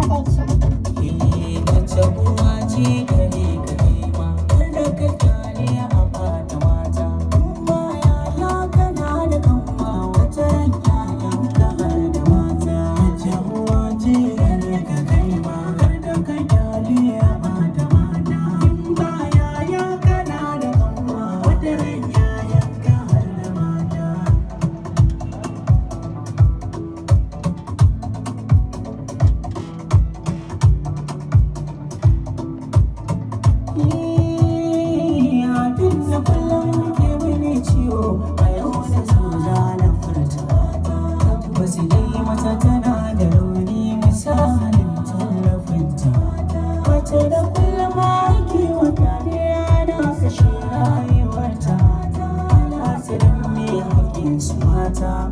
Wacce uwa ce gare ka kai ma, har da ka kyale a bata mata. Ba yaya kana da kanwa, wata ran yayanka har da mata. Wacce uwa ce gare ka kai ma, har da ka kyale a bata mata. Ba yaya kana da kanwa, wata ran yayanka har da mata. Abinda kullum ke mini ciwo a yau da so za na furta. Tabbas dai mata tana da rauni, misalin tallafinta. Mace da kullum ake wata ne ana kashe rayuwarta. Alhasirin me haƙƙin su mata.